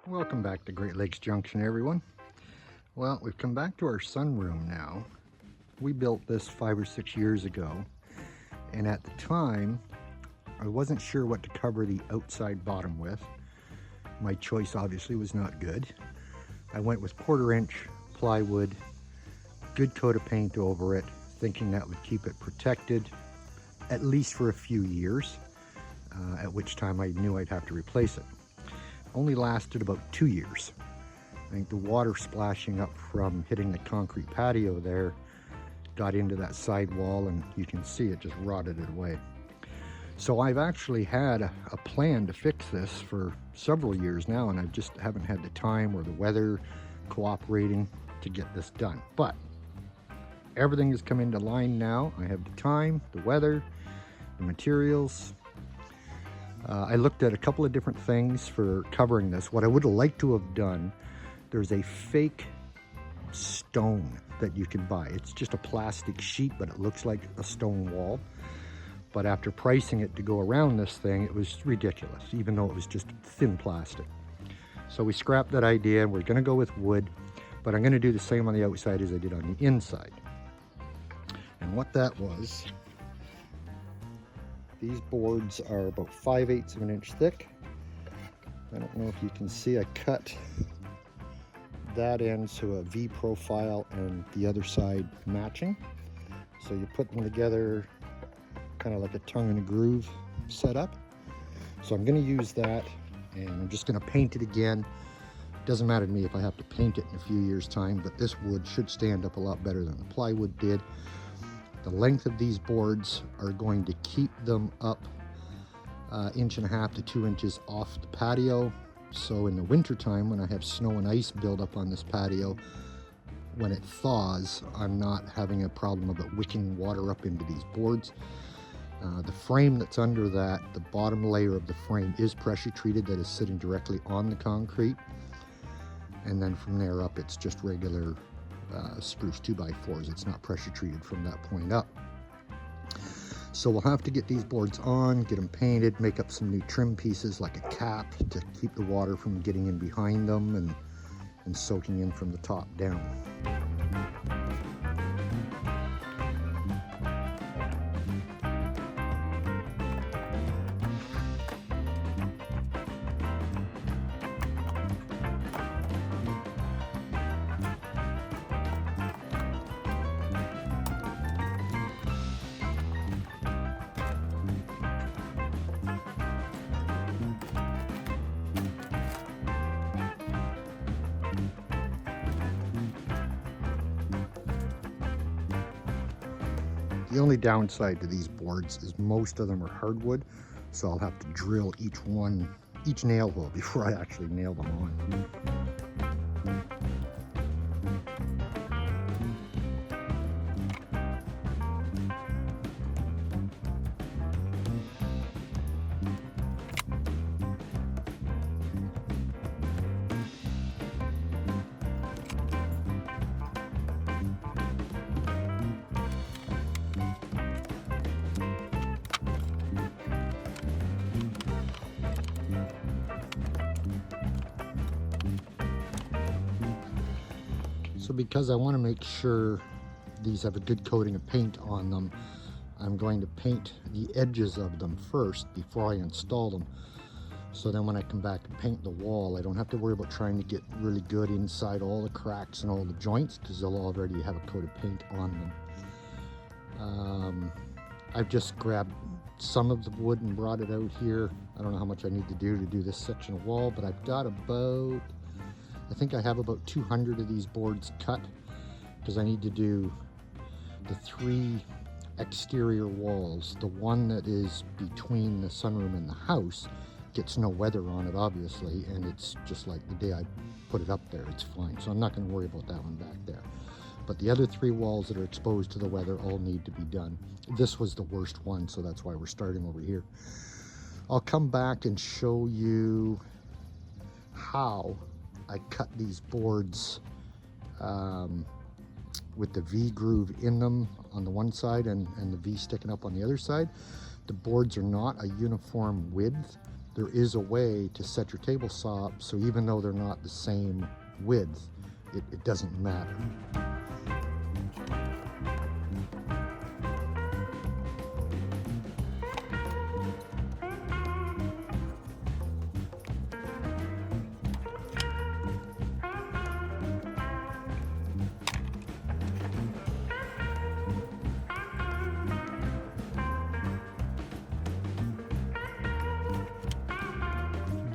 Welcome back to Great Lakes Junction, everyone. Well, we've come back to our sunroom now. We built this 5 or 6 years ago, and at the time I wasn't sure what to cover the outside bottom with. My choice obviously was not good. I went with 1/4 inch plywood, good coat of paint over it, thinking that would keep it protected at least for a few years, at which time I knew I'd have to replace it. Only lasted about 2 years. I think the water splashing up from hitting the concrete patio there got into that side wall, and you can see it just rotted it away. So I've actually had a plan to fix this for several years now, and I just haven't had the time or the weather cooperating to get this done. But everything has come into line now. I have the time, the weather, the materials. I looked at a couple of different things for covering this. What I would have liked to have done, there's a fake stone that you can buy. It's just a plastic sheet, but it looks like a stone wall. But after pricing it to go around this thing, it was ridiculous, even though it was just thin plastic. So we scrapped that idea. We're gonna go with wood, but I'm gonna do the same on the outside as I did on the inside. And what that was, these boards are about 5/8 of an inch thick. I don't know if you can see, I cut that end to a V profile and the other side matching. So you put them together kind of like a tongue and a groove setup. So I'm going to use that, and I'm just going to paint it again. Doesn't matter to me if I have to paint it in a few years time, but this wood should stand up a lot better than the plywood did. The length of these boards are going to keep them up 1.5 to 2 inches off the patio. So in the winter time, when I have snow and ice build up on this patio, when it thaws, I'm not having a problem of it wicking water up into these boards. The frame that's under that, the bottom layer of the frame is pressure treated, that is sitting directly on the concrete. And then from there up, it's just regular spruce 2x4s. It's not pressure treated from that point up. So we'll have to get these boards on, get them painted, make up some new trim pieces like a cap to keep the water from getting in behind them and soaking in from the top down. The only downside to these boards is most of them are hardwood, so I'll have to drill each nail hole before I actually nail them on. So because I want to make sure these have a good coating of paint on them, I'm going to paint the edges of them first before I install them. So then when I come back and paint the wall, I don't have to worry about trying to get really good inside all the cracks and all the joints, because they'll already have a coat of paint on them. I've just grabbed some of the wood and brought it out here. I don't know how much I need to do this section of wall, but I've got about, I think I have about 200 of these boards cut, because I need to do the 3 exterior walls. The one that is between the sunroom and the house gets no weather on it, obviously, and it's just like the day I put it up there, it's fine. So I'm not going to worry about that one back there. But the other 3 walls that are exposed to the weather all need to be done. This was the worst one, so that's why we're starting over here. I'll come back and show you how I cut these boards with the V groove in them on the one side and the V sticking up on the other side. The boards are not a uniform width. there is a way to set your table saw up so even though they're not the same width, it doesn't matter.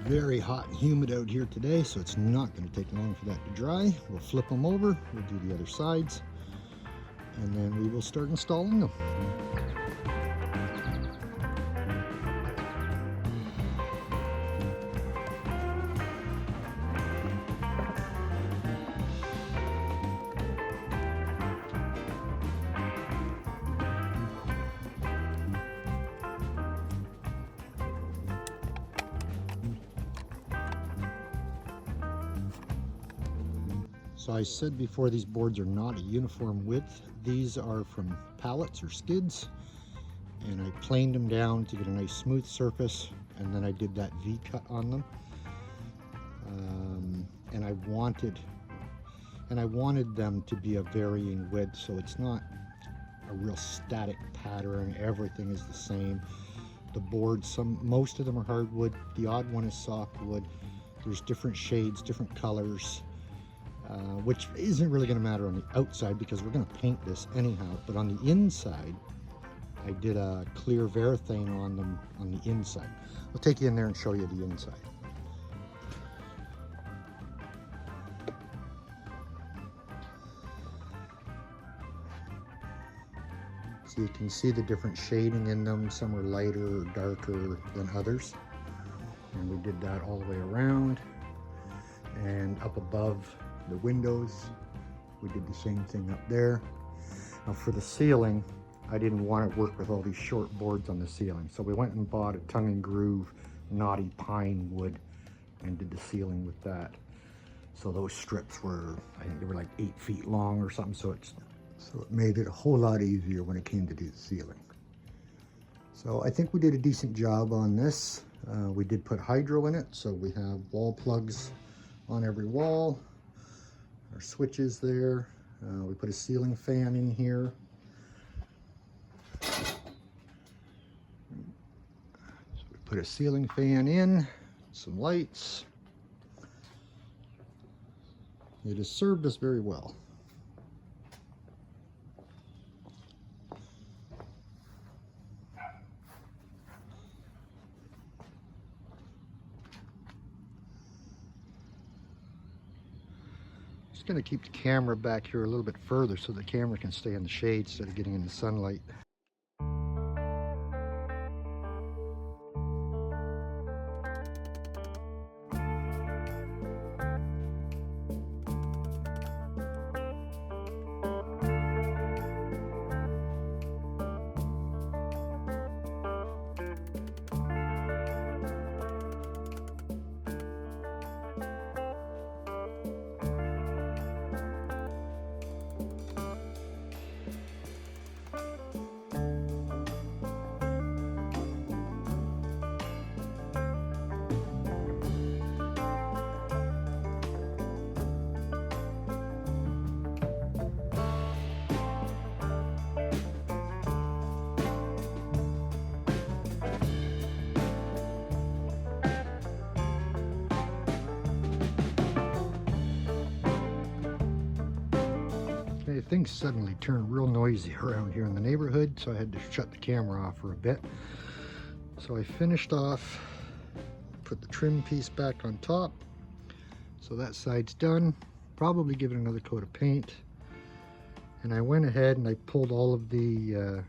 Very hot and humid out here today, so it's not going to take long for that to dry. We'll flip them over, we'll do the other sides, and then we will start installing them. So I said before, these boards are not a uniform width. These are from pallets or skids, and I planed them down to get a nice smooth surface, and then I did that V-cut on them. And I wanted them to be a varying width, so it's not a real static pattern. Everything is the same. The boards, most of them are hardwood. The odd one is softwood. There's different shades, different colors. Which isn't really going to matter on the outside because we're going to paint this anyhow, but on the inside I did a clear varathane on them on the inside. I'll take you in there and show you the inside. So you can see the different shading in them. Some are lighter or darker than others, and we did that all the way around and up above the windows. We did the same thing up there. Now for the ceiling, I didn't want to work with all these short boards on the ceiling, so we went and bought a tongue and groove knotty pine wood and did the ceiling with that. So those strips were, I think they were like 8 feet long or something, so it made it a whole lot easier when it came to do the ceiling. So I think we did a decent job on this. We did put hydro in it, so we have wall plugs on every wall. Our switches there. We put a ceiling fan in here. So we put a ceiling fan in, some lights. It has served us very well. Just going to keep the camera back here a little bit further so the camera can stay in the shade instead of getting in the sunlight. Things suddenly turned real noisy around here in the neighborhood, so I had to shut the camera off for a bit. So I finished off, put the trim piece back on top, so that side's done. Probably give it another coat of paint, and I went ahead and I pulled all of the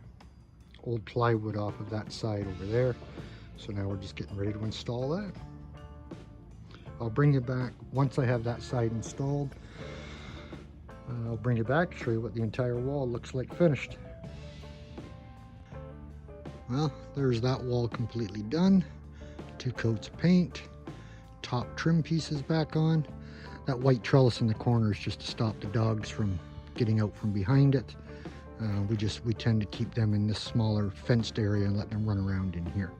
old plywood off of that side over there. So now we're just getting ready to install that. I'll bring you back once I have that side installed. I'll bring you back, show you what the entire wall looks like finished. Well, there's that wall completely done. 2 coats of paint, top trim pieces back on. That white trellis in the corner is just to stop the dogs from getting out from behind it. We tend to keep them in this smaller fenced area and let them run around in here.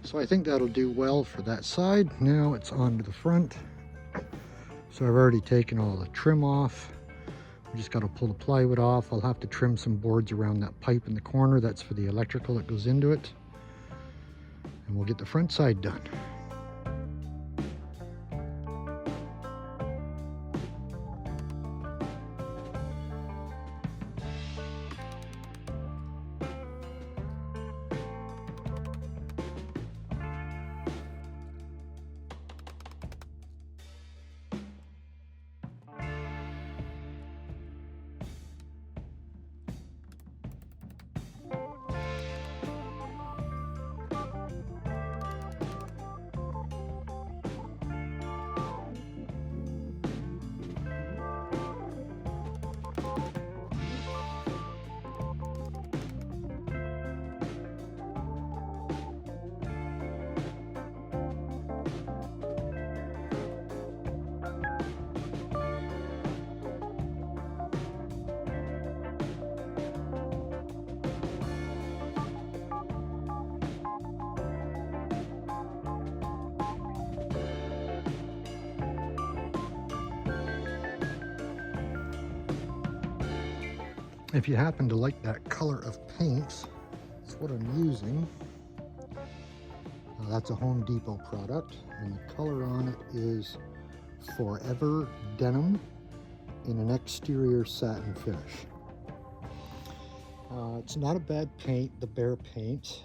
So I think that'll do well for that side. Now it's on to the front. So I've already taken all the trim off. I just got to pull the plywood off. I'll have to trim some boards around that pipe in the corner. That's for the electrical that goes into it. And we'll get the front side done. If you happen to like that color of paint, that's what I'm using. That's a Home Depot product, and the color on it is Forever Denim in an exterior satin finish. It's not a bad paint, the Bear paint.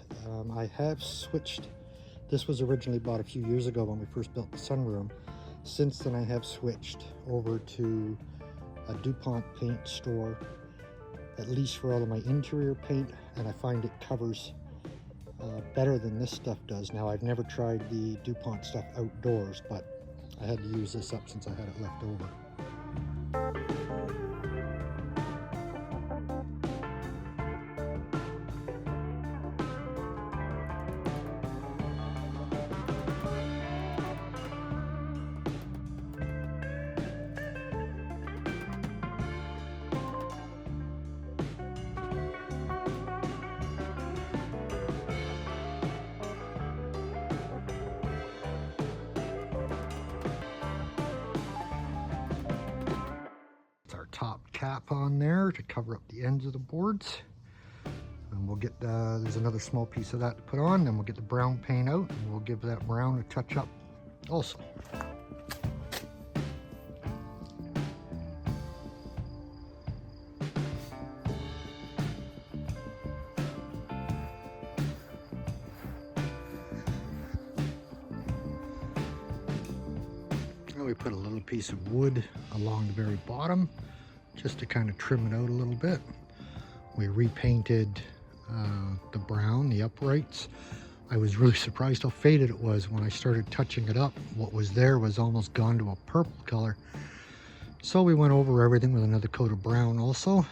I have switched. This was originally bought a few years ago when we first built the sunroom. Since then I have switched over to a DuPont paint store, at least for all of my interior paint, and I find it covers better than this stuff does. Now, I've never tried the DuPont stuff outdoors, but I had to use this up since I had it left over. Top cap on there to cover up the ends of the boards, and we'll get there's another small piece of that to put on. Then we'll get the brown paint out and we'll give that brown a touch up also. Now we put a little piece of wood along the very bottom just to kind of trim it out a little bit. We repainted the brown, the uprights. I was really surprised how faded it was when I started touching it up. What was there was almost gone to a purple color. So we went over everything with another coat of brown also.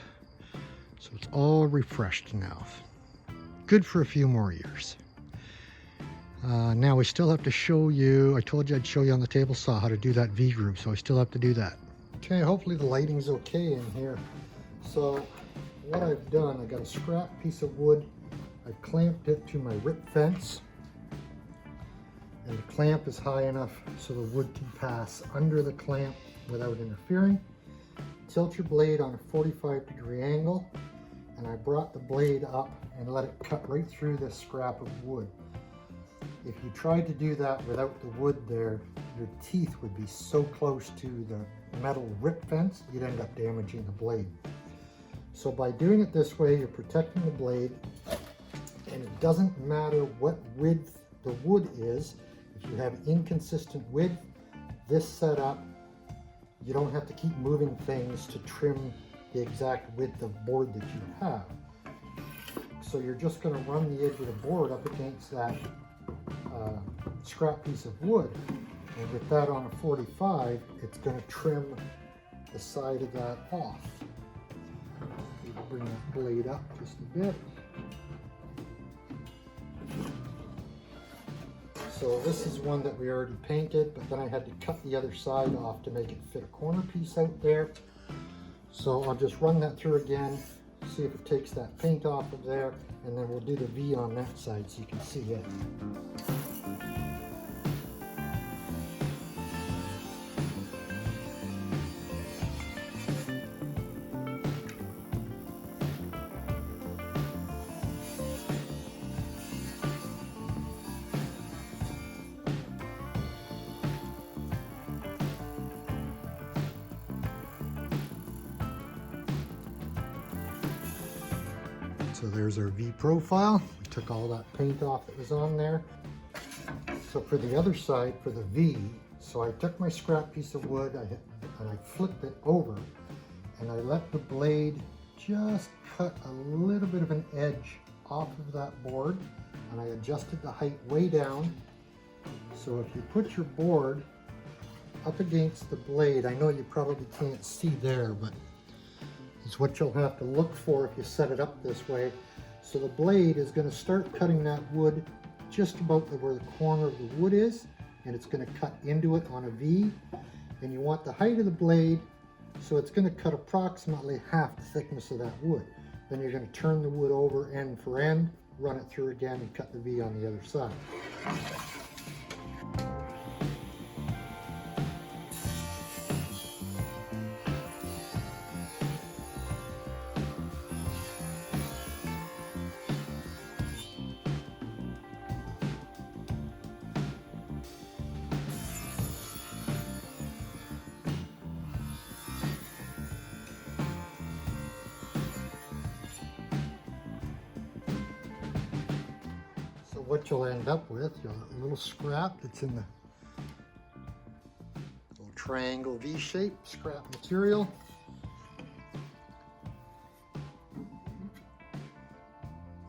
So it's all refreshed now. Good for a few more years. Now we still have to show you, I told you I'd show you on the table saw how to do that V-groove, so I still have to do that. Okay, hopefully the lighting's okay in here. So what I've done, I got a scrap piece of wood. I clamped it to my rip fence, and the clamp is high enough so the wood can pass under the clamp without interfering. Tilt your blade on a 45-degree angle, and I brought the blade up and let it cut right through this scrap of wood. If you tried to do that without the wood there, your teeth would be so close to the metal rip fence, you'd end up damaging the blade. So by doing it this way, you're protecting the blade, and it doesn't matter what width the wood is. If you have inconsistent width, this setup, you don't have to keep moving things to trim the exact width of board that you have. So you're just going to run the edge of the board up against that scrap piece of wood, and with that on a 45, it's going to trim the side of that off. Bring that blade up just a bit. So this is one that we already painted, but then I had to cut the other side off to make it fit a corner piece out there. So I'll just run that through again, See if it takes that paint off of there, and then we'll do the V on that side so you can see it. So there's our V profile. We took all that paint off that was on there. So for the other side, for the V, so I took my scrap piece of wood and I flipped it over, and I let the blade just cut a little bit of an edge off of that board, and I adjusted the height way down. So if you put your board up against the blade, I know you probably can't see there, but it's what you'll have to look for if you set it up this way. So the blade is going to start cutting that wood just about where the corner of the wood is, and it's going to cut into it on a V. And you want the height of the blade, so it's going to cut approximately half the thickness of that wood. Then you're going to turn the wood over end for end, run it through again, and cut the V on the other side. What you'll end up with, you'll have a little scrap that's in the little triangle V shape scrap material.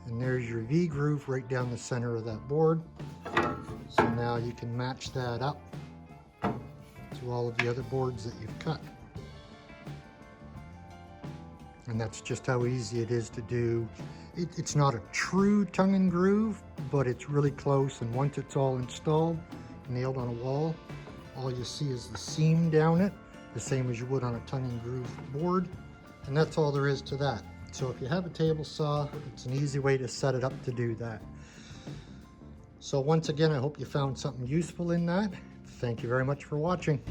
And there's your V groove right down the center of that board. So now you can match that up to all of the other boards that you've cut. And that's just how easy it is to do. It's not a true tongue and groove, but it's really close, and once it's all installed, nailed on a wall, all you see is the seam down it, the same as you would on a tongue and groove board, and that's all there is to that. So if you have a table saw, it's an easy way to set it up to do that. So once again, I hope you found something useful in that. Thank you very much for watching.